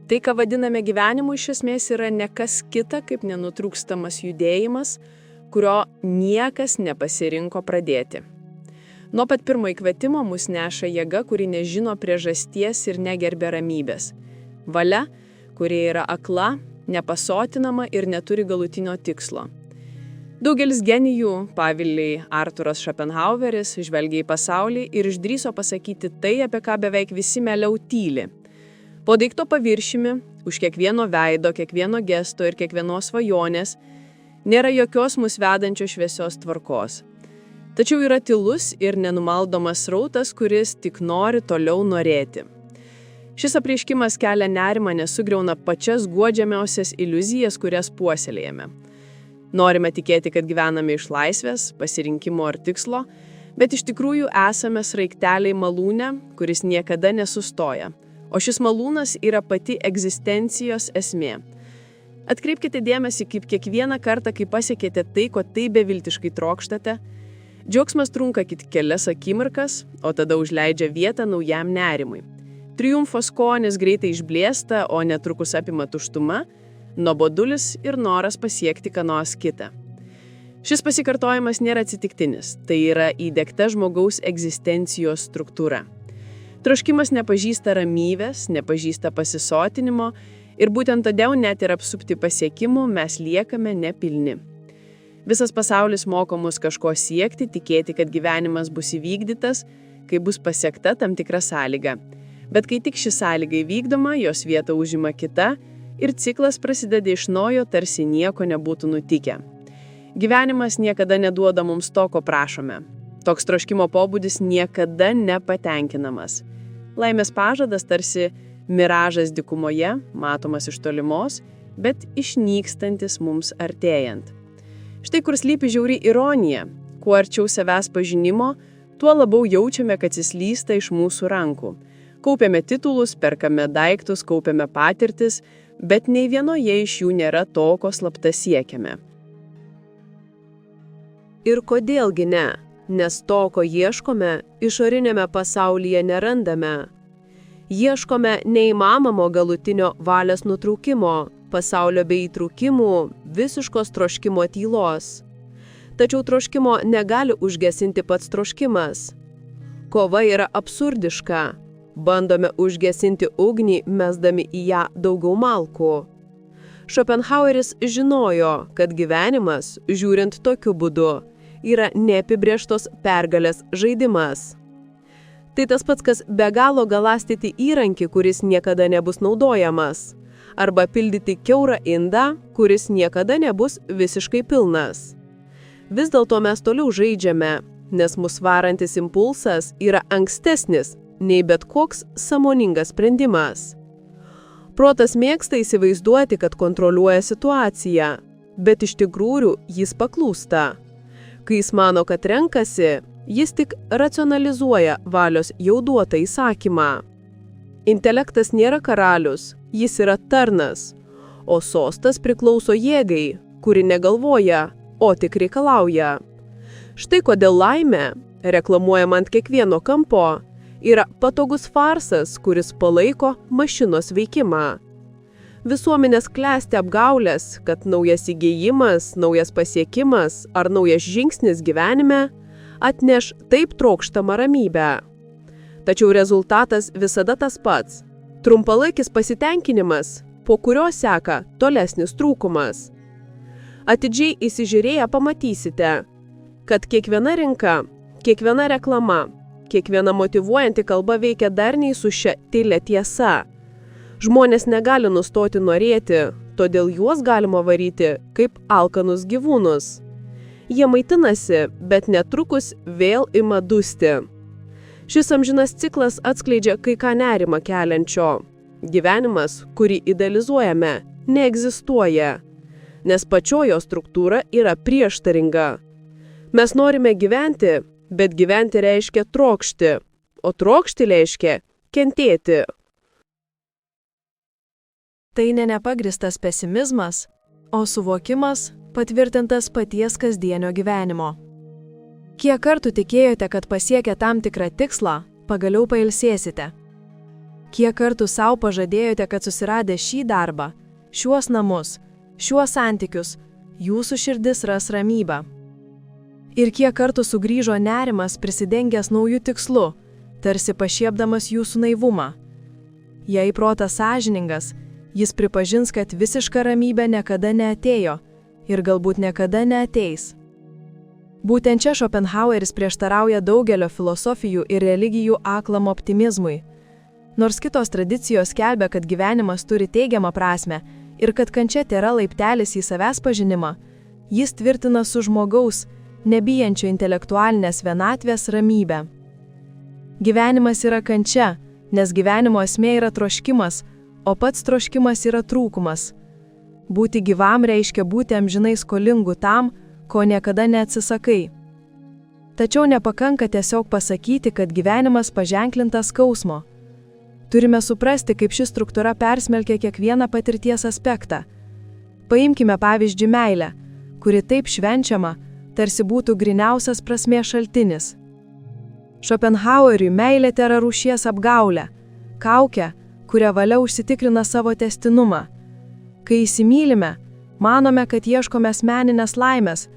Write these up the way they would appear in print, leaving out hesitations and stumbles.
Tai, ką vadiname gyvenimu, iš esmės yra ne kas kita, kaip nenutrūkstamas judėjimas, kurio niekas nepasirinko pradėti. Nuo pat pirmo įkvėpimo mus neša jėga, kuri nežino priežasties ir negerbė ramybės. Valia, kuri yra akla, nepasotinama ir neturi galutinio tikslo. Daugelis genijų, pavyzdžiui, Arturas Schopenhaueris, žvelgia į pasaulį ir išdrįso pasakyti tai, apie ką beveik visi mieliau tyli. Po daikto paviršiumi, už kiekvieno veido, kiekvieno gesto ir kiekvienos svajonės, nėra jokios mus vedančios šviesios tvarkos. Tačiau yra tylus ir nenumaldomas srautas, kuris tik nori toliau norėti. Šis apreiškimas kelia nerimą, nes sugriauna pačias guodžiamiausias iliuzijas, kurias puoselėjame. Norime tikėti, kad gyvename iš laisvės, pasirinkimo ar tikslo, bet iš tikrųjų esame sraigteliai malūne, kuris niekada nesustoja. O šis malūnas yra pati egzistencijos esmė. Atkreipkite dėmesį, kaip kiekvieną kartą, kai pasiekėte tai, ko taip beviltiškai trokštate, džiaugsmas trunka tik kelias akimirkas, o tada užleidžia vietą naujam nerimui. Triumfo skonis greitai išblėsta, o netrukus apima tuštuma, nuobodulis ir noras pasiekti ką nors kitą. Šis pasikartojimas nėra atsitiktinis, tai yra įdiegta žmogaus egzistencijos struktūra. Troškimas nepažįsta ramybės, nepažįsta pasisotinimo ir būtent todėl net ir apsupti pasiekimų mes liekame nepilni. Visas pasaulis moko mus kažko siekti, tikėti, kad gyvenimas bus įvykdytas, kai bus pasiekta tam tikra sąlyga. Bet kai tik ši sąlyga įvykdoma, jos vietą užima kita ir ciklas prasideda iš naujo, tarsi nieko nebūtų nutikę. Gyvenimas niekada neduoda mums to, ko prašome. Toks troškimo pobūdis niekada nepatenkinamas. Laimės pažadas tarsi miražas dykumoje, matomas iš tolimos, bet išnykstantis mums artėjant. Štai kur slypi žiauri ironija. Kuo arčiau savęs pažinimo, tuo labiau jaučiame, kad jis slysta iš mūsų rankų. Kaupiame titulus, perkame daiktus, kaupiame patirtis, bet nei vienoje iš jų nėra to, ko slapta siekiame. Ir kodėlgi ne? Nes to, ko ieškome, išorinėme pasaulyje nerandame. Ieškome neįmanomo galutinio valios nutraukimo, pasaulio bei įtrūkimų, visiškos troškimo tylos. Tačiau troškimo negali užgesinti pats troškimas. Kova yra absurdiška. Bandome užgesinti ugnį, mesdami į ją daugiau malkų. Schopenhaueris žinojo, kad gyvenimas, žiūrint tokiu būdu, yra neapibrėžtos pergalės žaidimas. Tai tas pats, kas be galo galastyti įrankį, kuris niekada nebus naudojamas, arba pildyti kiaurą indą, kuris niekada nebus visiškai pilnas. Vis dėlto mes toliau žaidžiame, nes mus varantis impulsas yra ankstesnis nei bet koks sąmoningas sprendimas. Protas mėgsta įsivaizduoti, kad kontroliuoja situaciją, bet iš tikrųjų jis paklūsta. Kai jis mano, kad renkasi, jis tik racionalizuoja valios jau duotą įsakymą. Intelektas nėra karalius, jis yra tarnas, o sostas priklauso jėgai, kuri negalvoja, o tik reikalauja. Štai kodėl laimė, reklamuojama ant kiekvieno kampo, yra patogus farsas, kuris palaiko mašinos veikimą. Visuomenės klesti apgaulės, kad naujas įgijimas, naujas pasiekimas ar naujas žingsnis gyvenime atneš taip trokštamą ramybę. Tačiau rezultatas visada tas pats – trumpalaikis pasitenkinimas, po kurio seka tolesnis trūkumas. Atidžiai įsižiūrėję pamatysite, kad kiekviena rinka, kiekviena reklama, kiekviena motyvuojanti kalba veikia darniai su šia tylia tiesa. Žmonės negali nustoti norėti, todėl juos galima varyti kaip alkanus gyvūnus. Jie maitinasi, bet netrukus vėl ima dusti. Šis amžinas ciklas atskleidžia kai ką nerimą keliančio. Gyvenimas, kurį idealizuojame, neegzistuoja, nes pačiojo struktūra yra prieštaringa. Mes norime gyventi, bet gyventi reiškia trokšti, o trokšti reiškia kentėti. Tai ne nepagristas pesimizmas, o suvokimas patvirtintas paties kasdienio gyvenimo. Kiek kartų tikėjote, kad pasiekę tam tikrą tikslą, pagaliau pailsėsite? Kiek kartų savo pažadėjote, kad susiradę šį darbą, šiuos namus, šiuos santykius, jūsų širdis ras ramybę. Ir kiek kartų sugrįžo nerimas prisidengęs naujų tikslų, tarsi pašiepdamas jūsų naivumą. Jei protas sąžiningas, jis pripažins, kad visiška ramybė niekada neatėjo ir galbūt niekada neateis. Būtent čia Schopenhaueris prieštarauja daugelio filosofijų ir religijų aklam optimizmui. Nors kitos tradicijos skelbia, kad gyvenimas turi teigiamą prasmę ir kad kančia tėra laiptelis į savęs pažinimą, jis tvirtina su žmogaus, nebijančio intelektualinės vienatvės ramybę. Gyvenimas yra kančia, nes gyvenimo esmė yra troškimas, o pats troškimas yra trūkumas. Būti gyvam reiškia būti amžinai skolingu tam, ko niekada neatsisakai. Tačiau nepakanka tiesiog pasakyti, kad gyvenimas paženklintas skausmo. Turime suprasti, kaip ši struktūra persmelkia kiekvieną patirties aspektą. Paimkime pavyzdžiui meilę, kuri taip švenčiama, tarsi būtų gryniausias prasmės šaltinis. Schopenhaueriui meilė tėra rūšies apgaulė, kaukė, kuria valia užsitikrina savo tęstinumą. Kai įsimylime, manome, kad ieškome asmeninės laimės,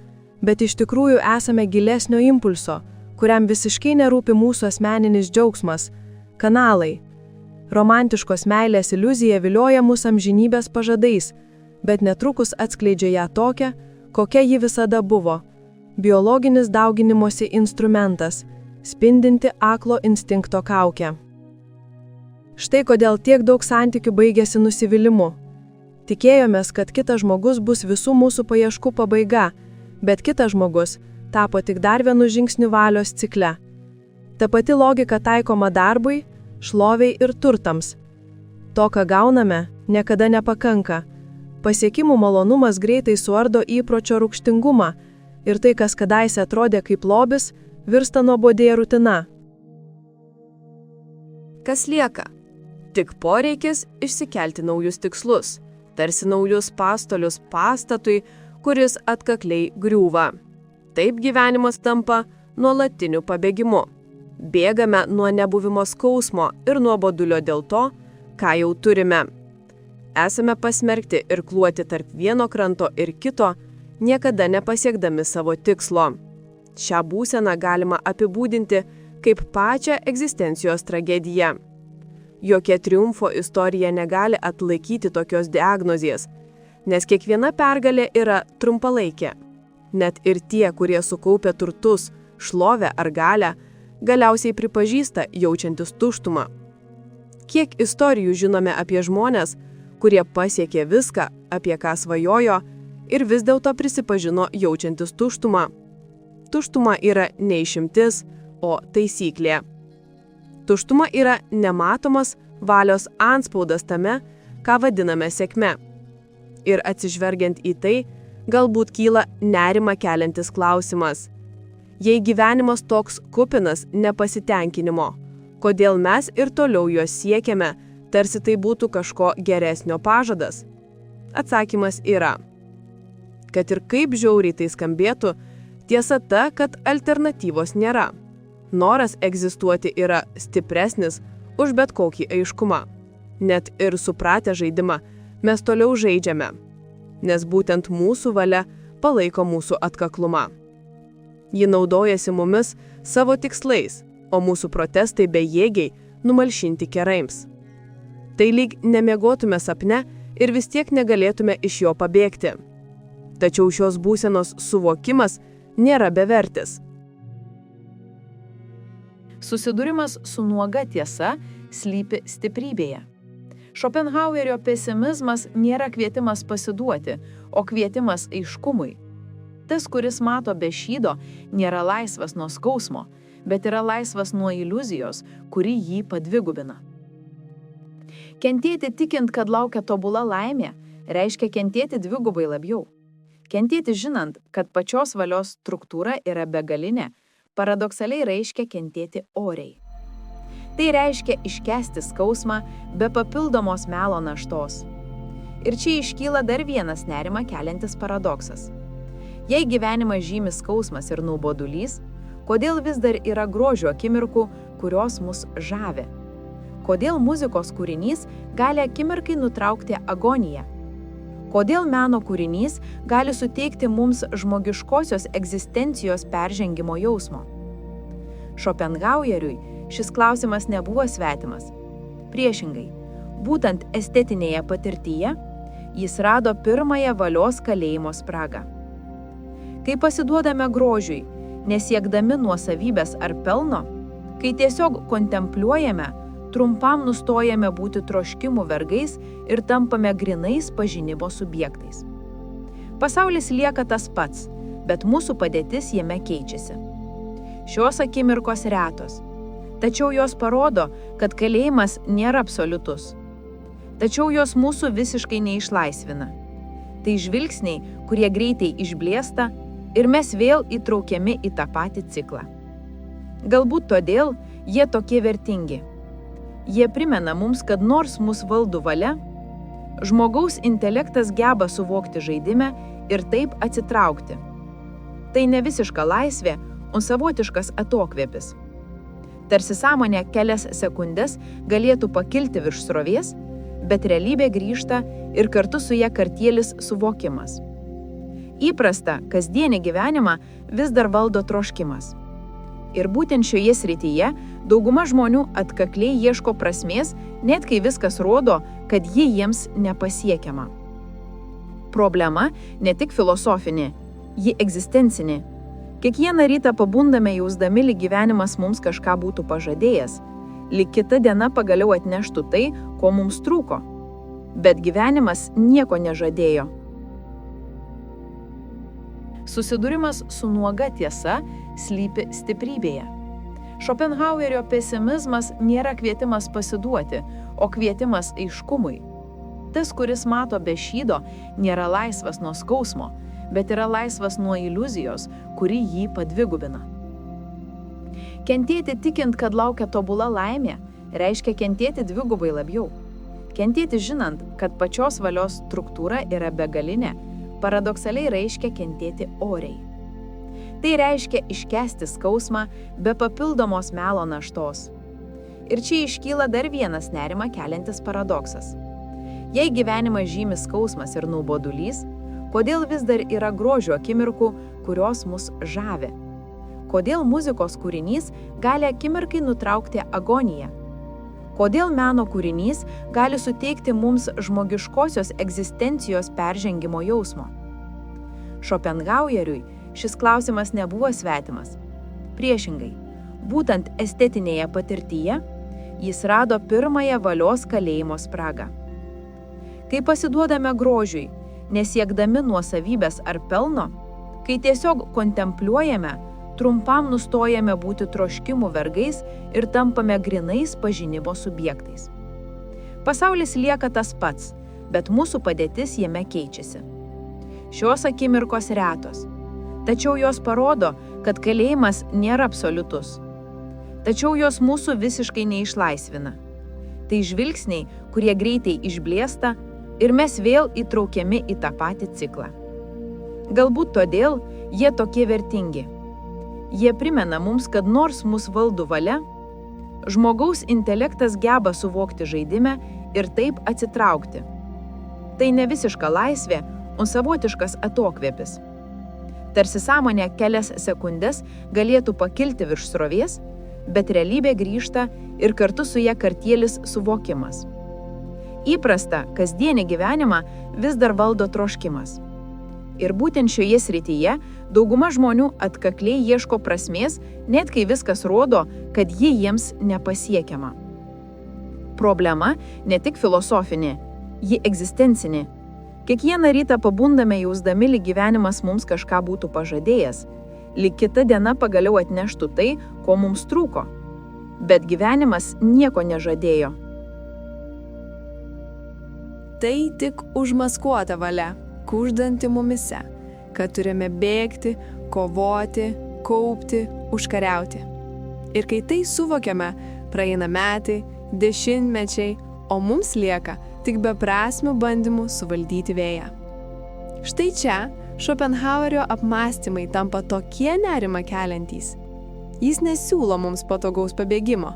bet iš tikrųjų esame gilesnio impulso, kuriam visiškai nerūpi mūsų asmeninis džiaugsmas, kanalai. Romantiškos meilės iliuzija vilioja mus amžinybės pažadais, bet netrukus atskleidžia ją tokią, kokia ji visada buvo. Biologinis dauginimosi instrumentas, spindinti aklo instinkto kaukę. Štai kodėl tiek daug santykių baigėsi nusivylimu. Tikėjomės, kad kitas žmogus bus visų mūsų paieškų pabaiga, bet kitas žmogus tapo tik dar vienu žingsniu valios cikle. Ta pati logika taikoma darbui, šloviai ir turtams. To, ką gauname, niekada nepakanka. Pasiekimų malonumas greitai suardo įpročio rūgštingumą ir tai, kas kadaise atrodė kaip lobis, virsta nuobodė rutina. Kas lieka? Tik poreikis išsikelti naujus tikslus, tarsi naujus pastolius pastatui, kuris atkakliai griūva. Taip gyvenimas tampa nuolatiniu pabėgimu. Bėgame nuo nebuvimo skausmo ir nuobodulio dėl to, ką jau turime. Esame pasmerkti irkluoti tarp vieno kranto ir kito, niekada nepasiekdami savo tikslo. Šią būseną galima apibūdinti kaip pačią egzistencijos tragediją. Jokia triumfo istorija negali atlaikyti tokios diagnozės, nes kiekviena pergalė yra trumpalaikė. Net ir tie, kurie sukaupia turtus, šlovę ar galią, galiausiai pripažįsta jaučiantis tuštumą. Kiek istorijų žinome apie žmonės, kurie pasiekė viską, apie ką svajojo, ir vis dėlto prisipažino jaučiantis tuštumą. Tuštuma yra ne išimtis, o taisyklė. Tuštuma yra nematomas valios antspaudas tame, ką vadiname sėkme. Ir atsižvelgiant į tai, galbūt kyla nerimą keliantis klausimas. Jei gyvenimas toks kupinas nepasitenkinimo, kodėl mes ir toliau juos siekiame, tarsi tai būtų kažko geresnio pažadas? Atsakymas yra, kad ir kaip žiauriai tai skambėtų, tiesa ta, kad alternatyvos nėra. Noras egzistuoti yra stipresnis už bet kokį aiškumą. Net ir supratę žaidimą, mes toliau žaidžiame, nes būtent mūsų valia palaiko mūsų atkaklumą. Ji naudojasi mumis savo tikslais, o mūsų protestai bejėgiai numalšinti keraims. Tai lyg nemiegotume sapne ir vis tiek negalėtume iš jo pabėgti. Tačiau šios būsenos suvokimas nėra bevertis. Susidūrimas su nuoga tiesa slypi stiprybėje. Schopenhauerio pesimizmas nėra kvietimas pasiduoti, o kvietimas aiškumui. Tas, kuris mato be šydo, nėra laisvas nuo skausmo, bet yra laisvas nuo iliuzijos, kuri jį padvigubina. Kentėti tikint, kad laukia tobula laimė, reiškia kentėti dvigubai labiau. Kentėti žinant, kad pačios valios struktūra yra begalinė, paradoksaliai reiškia kentėti oriai. Tai reiškia iškęsti skausmą be papildomos melo naštos. Ir čia iškyla dar vienas nerimą keliantis paradoksas. Jei gyvenimą žymi skausmas ir nuobodulys, kodėl vis dar yra grožio akimirkų, kurios mus žavi? Kodėl muzikos kūrinys gali akimirkai nutraukti agoniją? Kodėl meno kūrinys gali suteikti mums žmogiškosios egzistencijos peržengimo jausmo? Šopenhaueriui šis klausimas nebuvo svetimas. Priešingai, būtent estetinėje patirtyje jis rado pirmąją valios kalėjimo spragą. Kai pasiduodame grožiui, nesiekdami nuosavybės ar pelno, kai tiesiog kontempliuojame, trumpam nustojame būti troškimų vergais ir tampame grinais pažinimo subjektais. Pasaulis lieka tas pats, bet mūsų padėtis jame keičiasi. Šios akimirkos retos, tačiau jos parodo, kad kalėjimas nėra absoliutus. Tačiau jos mūsų visiškai neišlaisvina. Tai žvilgsniai, kurie greitai išblėsta ir mes vėl įtraukiami į tą patį ciklą. Galbūt todėl jie tokie vertingi. Jie primena mums, kad nors mus valdo valia, žmogaus intelektas geba suvokti žaidime ir taip atsitraukti. Tai ne visiška laisvė, o savotiškas atokvėpis. Tarsi sąmonė kelias sekundes galėtų pakilti virš srovės, bet realybė grįžta ir kartu su ja kartėlis suvokimas. Įprasta, kasdienį gyvenimą vis dar valdo troškimas. Ir būtent šioje srityje dauguma žmonių atkakliai ieško prasmės, net kai viskas rodo, kad ji jiems nepasiekiama. Problema ne tik filosofinė, ji egzistencinė. Kiekvieną rytą pabundame jausdami, lyg gyvenimas mums kažką būtų pažadėjęs, lyg kita diena pagaliau atneštų tai, ko mums trūko. Bet gyvenimas nieko nežadėjo. Susidūrimas su nuoga tiesa slypi stiprybėje. Šopenhauerio pesimizmas nėra kvietimas pasiduoti, o kvietimas aiškumui. Tas, kuris mato be šydo, nėra laisvas nuo skausmo, bet yra laisvas nuo iliuzijos, kuri jį padvigubina. Kentėti tikint, kad laukia tobula laimė, reiškia kentėti dvigubai labiau. Kentėti žinant, kad pačios valios struktūra yra begalinė, paradoksaliai reiškia kentėti oriai. Tai reiškia iškęsti skausmą be papildomos melo naštos. Ir čia iškyla dar vienas nerimą keliantis paradoksas. Jei gyvenimą žymi skausmas ir nuobodulys, kodėl vis dar yra grožio akimirkų, kurios mus žavi? Kodėl muzikos kūrinys gali akimirkai nutraukti agoniją? Kodėl meno kūrinys gali suteikti mums žmogiškosios egzistencijos peržengimo jausmo? Šopenhaueriui šis klausimas nebuvo svetimas. Priešingai, būtent estetinėje patirtyje jis rado pirmąją valios kalėjimo spragą. Kai pasiduodame grožiui, nesiekdami nuosavybės ar pelno, kai tiesiog kontempliuojame, trumpam nustojame būti troškimų vergais ir tampame grinais pažinimo subjektais. Pasaulis lieka tas pats, bet mūsų padėtis jame keičiasi. Šios akimirkos retos, tačiau jos parodo, kad kalėjimas nėra absoliutus. Tačiau jos mūsų visiškai neišlaisvina. Tai žvilgsniai, kurie greitai išblėsta ir mes vėl įtraukiami į tą patį ciklą. Galbūt todėl jie tokie vertingi. Jie primena mums, kad nors mus valdo valia, žmogaus intelektas geba suvokti žaidime ir taip atsitraukti. Tai ne visiška laisvė, o savotiškas atokvėpis. Tarsi sąmonė kelias sekundes galėtų pakilti virš srovės, bet realybė grįžta ir kartu su ja kartėlis suvokimas. Įprasta, kasdienį gyvenimą vis dar valdo troškimas. Ir būtent šioje srityje dauguma žmonių atkakliai ieško prasmės, net kai viskas rodo, kad ji jiems nepasiekiama. Problema ne tik filosofinė, ji egzistencinė. Kiekvieną rytą pabundame jausdami, lyg gyvenimas mums kažką būtų pažadėjęs, lyg kita diena pagaliau atneštų tai, ko mums trūko. Bet gyvenimas nieko nežadėjo. Tai tik užmaskuota valia, kuždanti mumise, kad turime bėgti, kovoti, kaupti, užkariauti. Ir kai tai suvokiame, praeina metai, dešimtmečiai, o mums lieka tik beprasmių bandymų suvaldyti vėją. Štai čia Šopenhauerio apmąstymai tampa tokie nerimą keliantys. Jis nesiūlo mums patogaus pabėgimo,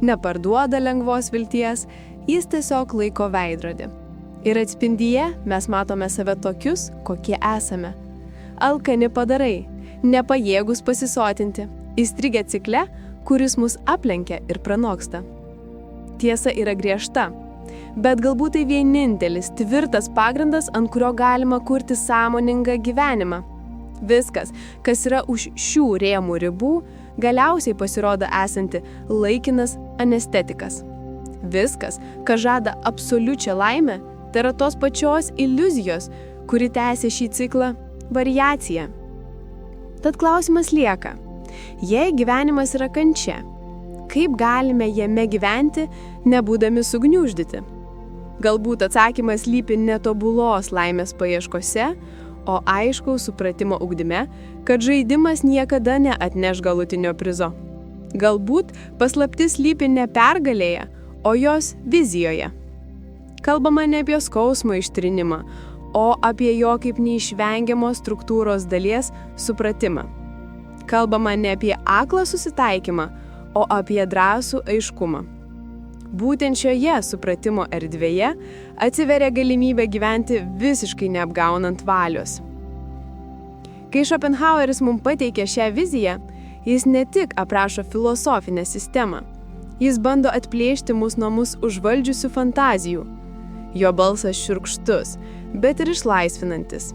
neparduoda lengvos vilties, jis tiesiog laiko veidrodį. Ir atspindyje mes matome save tokius, kokie esame. Alkani padarai, nepajėgus pasisotinti, įstrigę cikle, kuris mus aplenkia ir pranoksta. Tiesa yra griežta, bet galbūt tai vienintelis tvirtas pagrindas, ant kurio galima kurti sąmoningą gyvenimą. Viskas, kas yra už šių rėmų ribų, galiausiai pasirodo esanti laikinas anestetikas. Viskas, kas žada absoliučią laimę, tai yra tos pačios iliuzijos, kuri tęsia šį ciklą, variacija. Tad klausimas lieka, jei gyvenimas yra kančia, kaip galime jame gyventi, nebūdami sugniuždyti? Galbūt atsakymas slypi netobulos laimės paieškose, o aiškaus supratimo ugdyme, kad žaidimas niekada neatneš galutinio prizo. Galbūt paslaptis slypi ne pergalėje, o jos vizijoje. Kalbama ne apie skausmo ištrinimą, o apie jo kaip neišvengiamos struktūros dalies supratimą. Kalbama ne apie aklą susitaikymą, o apie drąsų aiškumą. Būtent šioje supratimo erdvėje atsiveria galimybė gyventi visiškai neapgaunant valios. Kai Schopenhaueris mums pateikė šią viziją, jis ne tik aprašo filosofinę sistemą, jis bando atplėšti mus nuo mus užvaldžiusių fantazijų. Jo balsas šiurkštus, bet ir išlaisvinantis.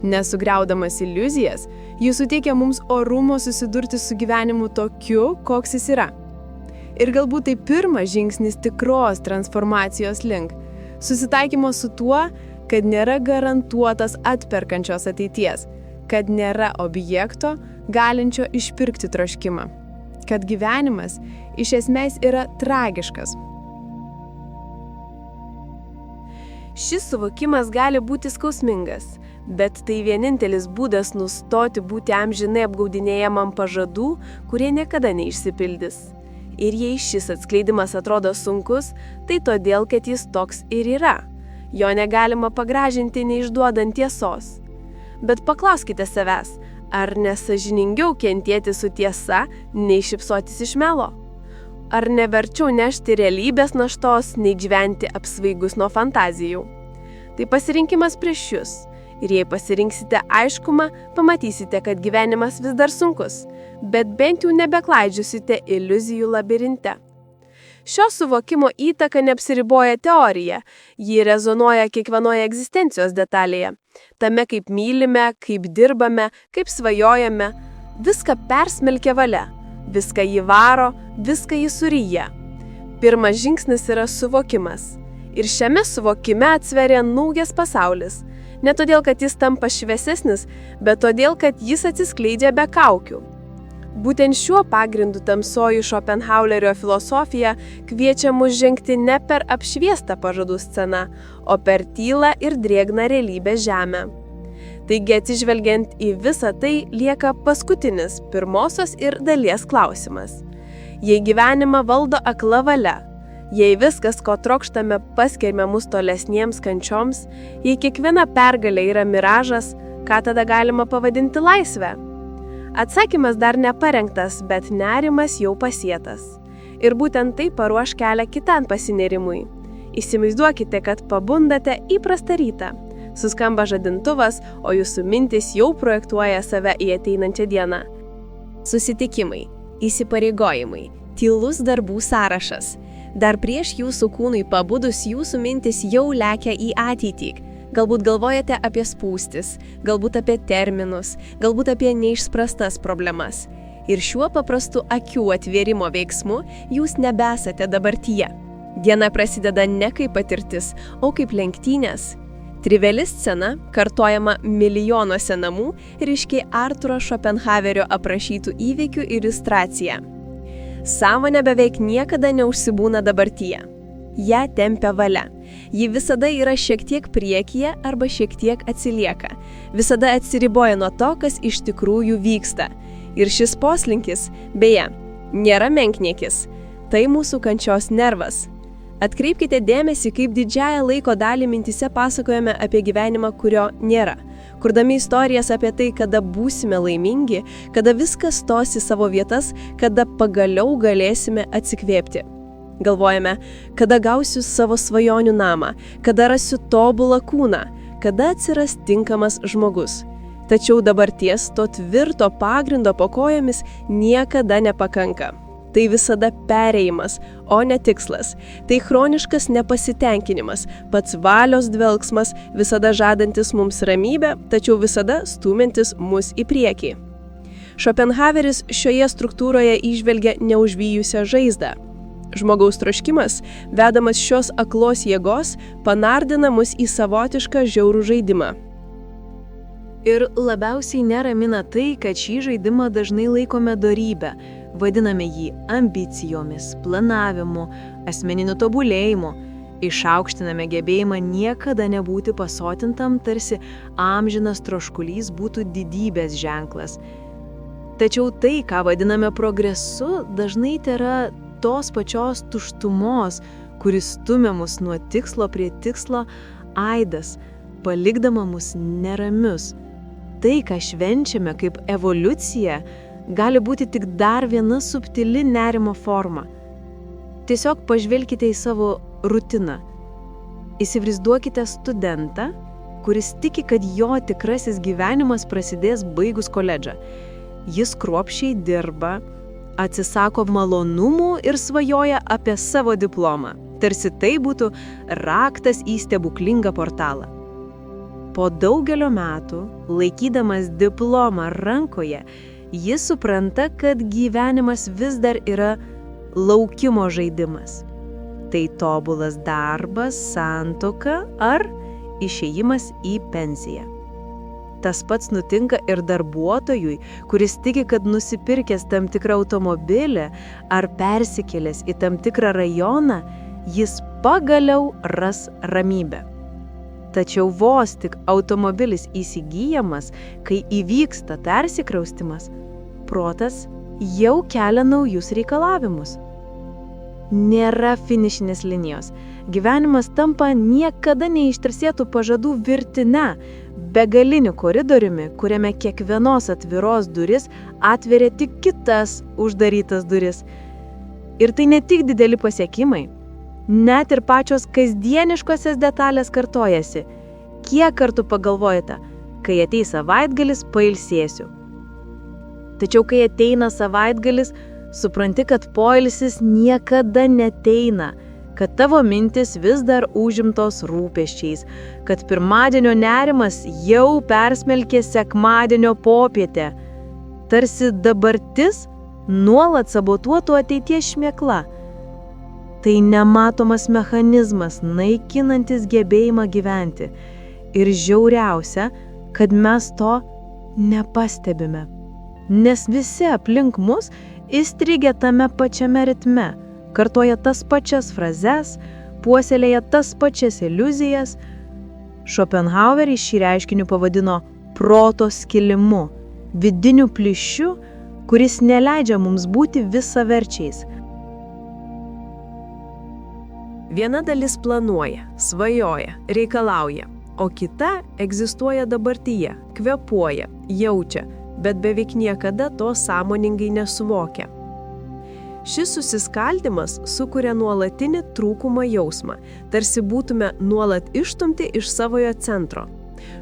Nesugriaudamas iliuzijas, jis suteikia mums orumo susidurti su gyvenimu tokiu, koks jis yra. Ir galbūt tai pirmas žingsnis tikros transformacijos link, susitaikymo su tuo, kad nėra garantuotas atperkančios ateities, kad nėra objekto, galinčio išpirkti troškimą, kad gyvenimas iš esmės yra tragiškas. Šis suvokimas gali būti skausmingas, bet tai vienintelis būdas nustoti būti amžinai apgaudinėjamam pažadų, kurie niekada neišsipildys. Ir jei šis atskleidimas atrodo sunkus, tai todėl, kad jis toks ir yra. Jo negalima pagražinti neišduodant tiesos. Bet paklauskite savęs, ar nesąžiningiau kentėti su tiesa, nei šypsotis iš melo? Ar neverčiau nešti realybės naštos, nei gyventi apsvaigus nuo fantazijų? Tai pasirinkimas prieš jūs. Ir jei pasirinksite aiškumą, pamatysite, kad gyvenimas vis dar sunkus, bet bent jau nebeklaidžiusite iliuzijų labirinte. Šio suvokimo įtaka neapsiriboja teorija, ji rezonuoja kiekvienoje egzistencijos detalėje. Tame, kaip mylime, kaip dirbame, kaip svajojame, viską persmelkia valia, viską jį varo, viską jį suryja. Pirmas žingsnis yra suvokimas. Ir šiame suvokime atsveria naujas pasaulis. Ne todėl, kad jis tampa šviesesnis, bet todėl, kad jis atsiskleidžia be kaukių. Būtent šiuo pagrindu tamsioji Schopenhauerio filosofija kviečia mus žengti ne per apšviestą pažadų sceną, o per tylą ir drėgną realybės žemę. Taigi, atsižvelgiant į visą tai, lieka paskutinis pirmosios ir dalies klausimas. Jei gyvenimą valdo akla valia, jei viskas, ko trokštame, paskelbia mus tolesniems kančioms, jei kiekviena pergalė yra miražas, ką tada galima pavadinti laisvę? Atsakymas dar neparengtas, bet nerimas jau pasėtas. Ir būtent tai paruoš kelią kitam pasinerimui. Įsivaizduokite, kad pabundate įprastą rytą. Suskamba žadintuvas, o jūsų mintys jau projektuoja save į ateinančią dieną. Susitikimai, įsipareigojimai, tylus darbų sąrašas. Dar prieš jūsų kūnui pabudus jūsų mintis jau lekia į ateitį. Galbūt galvojate apie spūstis, galbūt apie terminus, galbūt apie neišspręstas problemas. Ir šiuo paprastu akių atvėrimo veiksmu jūs nebesate dabartyje. Diena prasideda ne kaip patirtis, o kaip lenktynės. Triviali scena, kartojama milijonuose namų, ryškiai Arturo Schopenhauerio aprašytų įvykių iliustracija. Sąmonė beveik niekada neužsibūna dabartyje. Ja tempia valia. Ji visada yra šiek tiek priekyje arba šiek tiek atsilieka. Visada atsiriboja nuo to, kas iš tikrųjų vyksta. Ir šis poslinkis, beje, nėra menkniekis. Tai mūsų kančios nervas. Atkreipkite dėmesį, kaip didžiąją laiko dalį mintise pasakojame apie gyvenimą, kurio nėra. Kurdami istorijas apie tai, kada būsime laimingi, kada viskas stos į savo vietas, kada pagaliau galėsime atsikvėpti. Galvojame, kada gausiu savo svajonių namą, kada rasiu tobulą kūną, kada atsiras tinkamas žmogus. Tačiau dabarties to tvirto pagrindo po kojomis niekada nepakanka. Tai visada perėjimas, o ne tikslas. Tai chroniškas nepasitenkinimas, pats valios dvelksmas, visada žadantis mums ramybę, tačiau visada stūmintis mus į priekį. Schopenhaueris šioje struktūroje įžvelgia neužvijusią žaizdą. Žmogaus troškimas, vedamas šios aklos jėgos, panardina mus į savotišką žiaurų žaidimą. Ir labiausiai neramina tai, kad šį žaidimą dažnai laikome dorybę, vadiname jį ambicijomis, planavimu, asmeniniu tobulėjimu, išaukštiname gebėjimą niekada nebūti pasotintam, tarsi amžinas troškulys būtų didybės ženklas. Tačiau tai, ką vadiname progresu, dažnai tėra tos pačios tuštumos, kuris stumia mus nuo tikslo prie tikslo, aidas, palikdama mus neramius. Tai, ką švenčiame kaip evoliucija, gali būti tik dar viena subtili nerimo forma. Tiesiog pažvelkite į savo rutiną. Įsivaizduokite studentą, kuris tiki, kad jo tikrasis gyvenimas prasidės baigus koledžą. Jis kruopščiai dirba, atsisako malonumų ir svajoja apie savo diplomą. Tarsi tai būtų raktas į stebuklingą portalą. Po daugelio metų, laikydamas diplomą rankoje, jis supranta, kad gyvenimas vis dar yra laukimo žaidimas. Tai tobulas darbas, santuoka ar išėjimas į pensiją. Tas pats nutinka ir darbuotojui, kuris tiki, kad nusipirkęs tam tikrą automobilį ar persikėlęs į tam tikrą rajoną, jis pagaliau ras ramybę. Tačiau vos tik automobilis įsigyjamas, kai įvyksta persikraustimas, protas jau kelia naujus reikalavimus. Nėra finišinės linijos. Gyvenimas tampa niekada neištarsėtų pažadų virtine, begaliniu koridoriumi, kuriame kiekvienos atviros duris atveria tik kitas uždarytas duris. Ir tai ne tik dideli pasiekimai. Net ir pačios kasdieniškosios detalės kartojasi. Kiek kartų pagalvojate, kai ateis savaitgalis, pailsėsiu. Tačiau kai ateina savaitgalis, supranti, kad poilsis niekada neteina, kad tavo mintis vis dar užimtos rūpesčiais, kad pirmadienio nerimas jau persmelkė sekmadienio popietę. Tarsi dabartis nuolat sabotuotų ateities šmėkla. Tai nematomas mechanizmas, naikinantis gebėjimą gyventi. Ir žiauriausia, kad mes to nepastebime. Nes visi aplink mus įstrigę tame pačiame ritme, kartoja tas pačias frazes, puoselėja tas pačias iliuzijas. Schopenhaueris šį reiškinį pavadino proto skilimu, vidiniu plyšiu, kuris neleidžia mums būti visaverčiais. Viena dalis planuoja, svajoja, reikalauja, o kita egzistuoja dabartyje, kvėpuoja, jaučia, bet beveik niekada to sąmoningai nesuvokia. Šis susiskaldymas sukuria nuolatinį trūkumo jausmą, tarsi būtume nuolat išstumti iš savojo centro.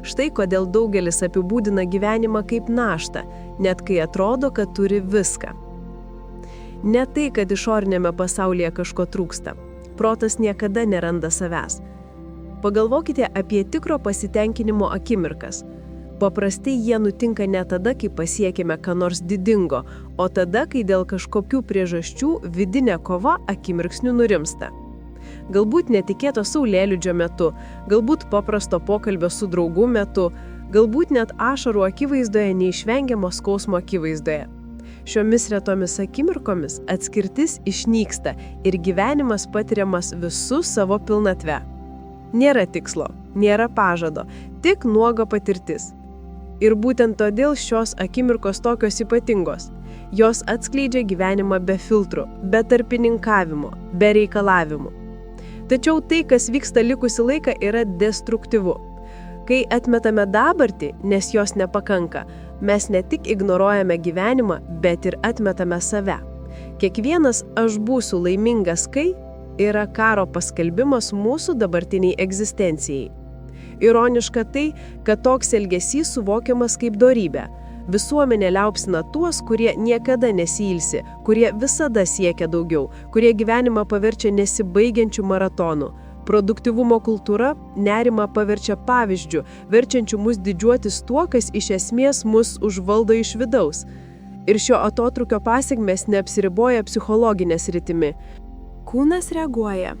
Štai kodėl daugelis apibūdina gyvenimą kaip naštą, net kai atrodo, kad turi viską. Ne tai, kad išorinėme pasaulyje kažko trūksta. Protas niekada neranda savęs. Pagalvokite apie tikro pasitenkinimo akimirkas. Paprastai jie nutinka ne tada, kai pasiekime ką nors didingo, o tada, kai dėl kažkokių priežasčių vidinė kova akimirksniu nurimsta. Galbūt netikėto saulėlydžio metu, galbūt paprasto pokalbio su draugu metu, galbūt net ašarų akivaizdoje neišvengiamo skausmo akivaizdoje. Šiomis retomis akimirkomis atskirtis išnyksta ir gyvenimas patiriamas visų savo pilnatve. Nėra tikslo, nėra pažado, tik nuoga patirtis. Ir būtent todėl šios akimirkos tokios ypatingos. Jos atskleidžia gyvenimą be filtrų, be tarpininkavimo, be reikalavimų. Tačiau tai, kas vyksta likusį laiką, yra destruktyvu. Kai atmetame dabartį, nes jos nepakanka, mes ne tik ignoruojame gyvenimą, bet ir atmetame save. Kiekvienas aš būsiu laimingas, kai yra karo paskelbimas mūsų dabartiniai egzistencijai. Ironiška tai, kad toks elgesys suvokiamas kaip dorybė. Visuomenė liaupsina tuos, kurie niekada nesiilsi, kurie visada siekia daugiau, kurie gyvenimą paverčia nesibaigiančių maratonų. Produktyvumo kultūra nerimą paverčia pavyzdžiu, verčiančiu mus didžiuotis tuo, kas iš esmės mus užvaldo iš vidaus. Ir šio atotrukio pasekmės neapsiriboja psichologinė sritimi. Kūnas reaguoja.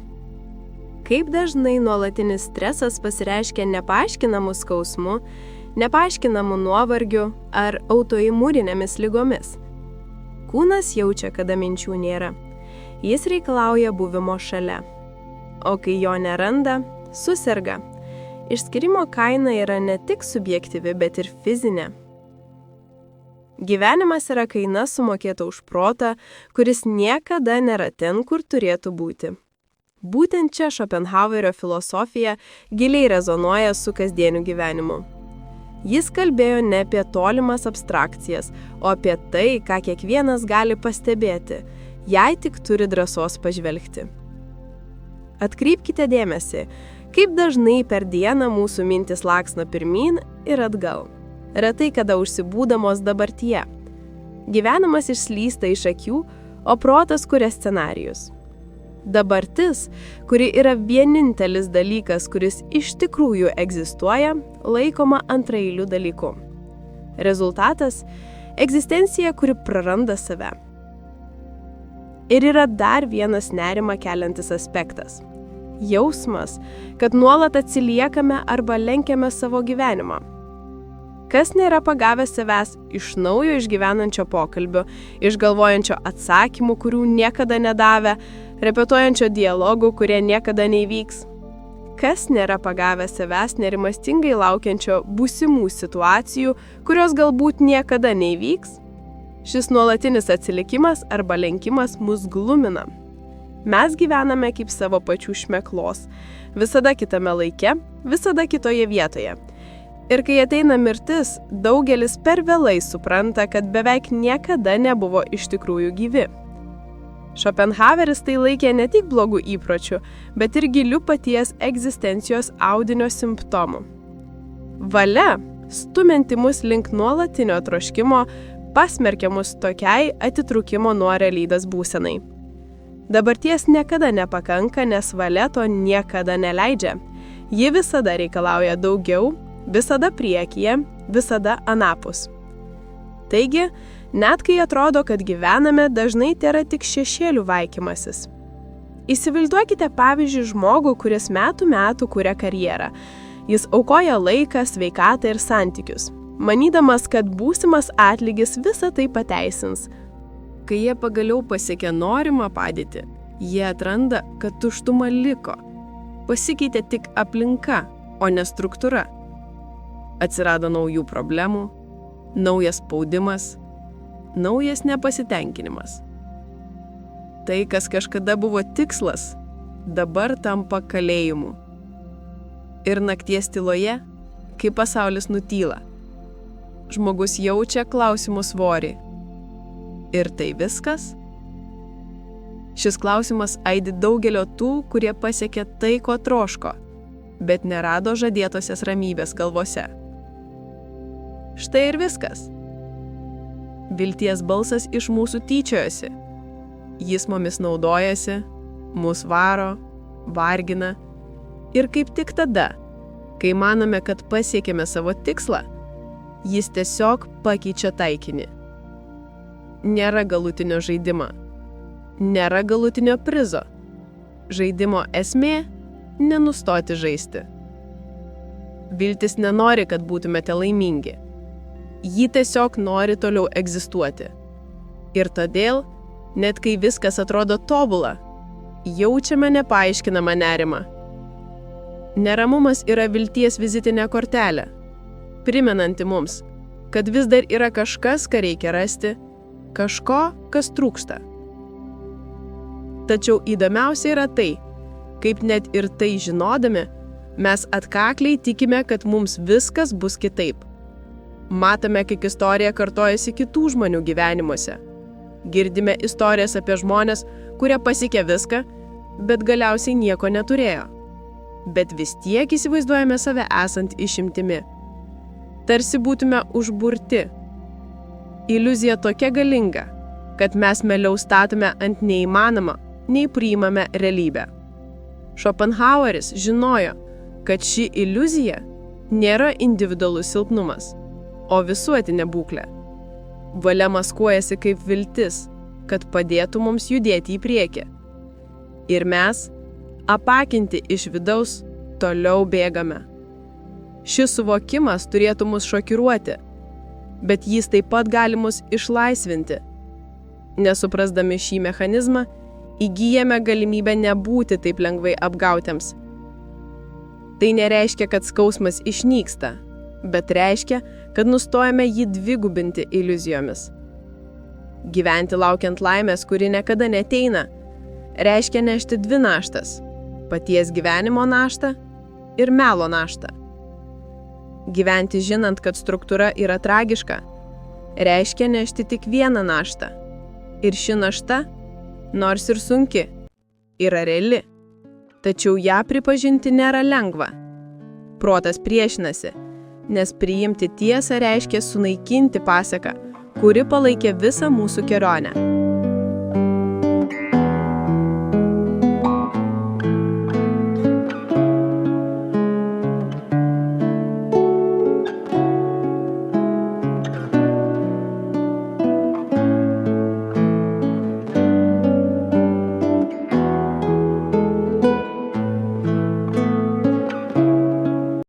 Kaip dažnai nuolatinis stresas pasireiškia nepaaiškinamu skausmu, nepaaiškinamu nuovargiu ar autoimuninėmis ligomis. Kūnas jaučia, kada minčių nėra. Jis reikalauja buvimo šalia. O kai jo neranda, suserga. Išskyrimo kaina yra ne tik subjektyvi, bet ir fizinė. Gyvenimas yra kaina sumokėta už protą, kuris niekada nėra ten, kur turėtų būti. Būtent čia Schopenhauerio filosofija giliai rezonuoja su kasdieniu gyvenimu. Jis kalbėjo ne apie tolimas abstrakcijas, o apie tai, ką kiekvienas gali pastebėti, jei tik turi drąsos pažvelgti. Atkreipkite dėmesį, kaip dažnai per dieną mūsų mintis laksna pirmyn ir atgal. Retai kada užsibūdamos dabartyje. Gyvenimas išslysta iš akių, o protas kuria scenarijus. Dabartis, kuri yra vienintelis dalykas, kuris iš tikrųjų egzistuoja, laikoma antraeiliu dalyku. Rezultatas – egzistencija, kuri praranda save. Ir yra dar vienas nerimą keliantis aspektas. Jausmas, kad nuolat atsiliekame arba lenkiame savo gyvenimą. Kas nėra pagavęs savęs iš naujo išgyvenančio pokalbio, išgalvojančio atsakymų, kurių niekada nedavė, repetuojančio dialogų, kurie niekada neįvyks? Kas nėra pagavęs savęs nerimastingai laukiančio būsimų situacijų, kurios galbūt niekada neįvyks? Šis nuolatinis atsilikimas arba lenkimas mus glumina. Mes gyvename kaip savo pačių šmėklos, visada kitame laike, visada kitoje vietoje. Ir kai ateina mirtis, daugelis per vėlai supranta, kad beveik niekada nebuvo iš tikrųjų gyvi. Schopenhaueris tai laikė ne tik blogų įpročių, bet ir gilių paties egzistencijos audinio simptomų. Valia, stumianti mus link nuolatinio troškimo, pasmerkia mus tokiai atitrūkimo nuo realybės būsenai. Dabarties niekada nepakanka, nes valia to niekada neleidžia. Ji visada reikalauja daugiau, visada priekyje, visada anapus. Taigi, net kai atrodo, kad gyvename, dažnai tėra tik šešėlių vaikymasis. Įsivaizduokite pavyzdžiui žmogų, kuris metų kuria karjerą. Jis aukoja laiką, sveikatą ir santykius, manydamas, kad būsimas atlygis visą tai pateisins. Kai jie pagaliau pasiekia norimą padėtį, jie atranda, kad tuštuma liko. Pasikeitė tik aplinka, o ne struktūra. Atsirado naujų problemų, naujas spaudimas, naujas nepasitenkinimas. Tai, kas kažkada buvo tikslas, dabar tampa kalėjimu. Ir nakties tyloje, kai pasaulis nutyla, žmogus jaučia klausimų svorį. Ir tai viskas? Šis klausimas aidi daugelio tų, kurie pasiekė tai, ko troško, bet nerado žadėtosios ramybės galvose. Štai ir viskas. Vilties balsas iš mūsų tyčiojasi. Jis mumis naudojasi, mus varo, vargina. Ir kaip tik tada, kai manome, kad pasiekėme savo tikslą, jis tiesiog pakeičia taikinį. Nėra galutinio žaidimo. Nėra galutinio prizo. Žaidimo esmė – nenustoti žaisti. Viltis nenori, kad būtumėte laimingi. Ji tiesiog nori toliau egzistuoti. Ir todėl, net kai viskas atrodo tobula, jaučiame nepaaiškinamą nerimą. Neramumas yra vilties vizitinė kortelė, primenanti mums, kad vis dar yra kažkas, ką reikia rasti, kažko, kas trūksta. Tačiau įdomiausia yra tai, kaip net ir tai žinodami, mes atkakliai tikime, kad mums viskas bus kitaip. Matome, kaip istorija kartojasi kitų žmonių gyvenimuose. Girdime istorijas apie žmonės, kurie pasiekė viską, bet galiausiai nieko neturėjo. Bet vis tiek įsivaizduojame save esant išimtimi. Tarsi būtume užburti. Iliuzija tokia galinga, kad mes mieliau statome ant neįmanoma, nei priimame realybę. Schopenhaueris žinojo, kad ši iliuzija nėra individualus silpnumas, o visuotinė būklė. Valia maskuojasi kaip viltis, kad padėtų mums judėti į priekį. Ir mes, apakinti iš vidaus, toliau bėgame. Šis suvokimas turėtų mus šokiruoti, bet jis taip pat gali mus išlaisvinti. Nesuprasdami šį mechanizmą, įgyjame galimybę nebūti taip lengvai apgautiems. Tai nereiškia, kad skausmas išnyksta, bet reiškia, kad nustojame jį dvigubinti iliuzijomis. Gyventi laukiant laimės, kuri niekada neateina, reiškia nešti dvi naštas – paties gyvenimo naštą ir melo naštą. Gyventi žinant, kad struktūra yra tragiška, reiškia nešti tik vieną naštą. Ir ši našta, nors ir sunki, yra reali, tačiau ją pripažinti nėra lengva. Protas priešinasi, nes priimti tiesą reiškia sunaikinti pasaką, kuri palaikė visą mūsų kelionę.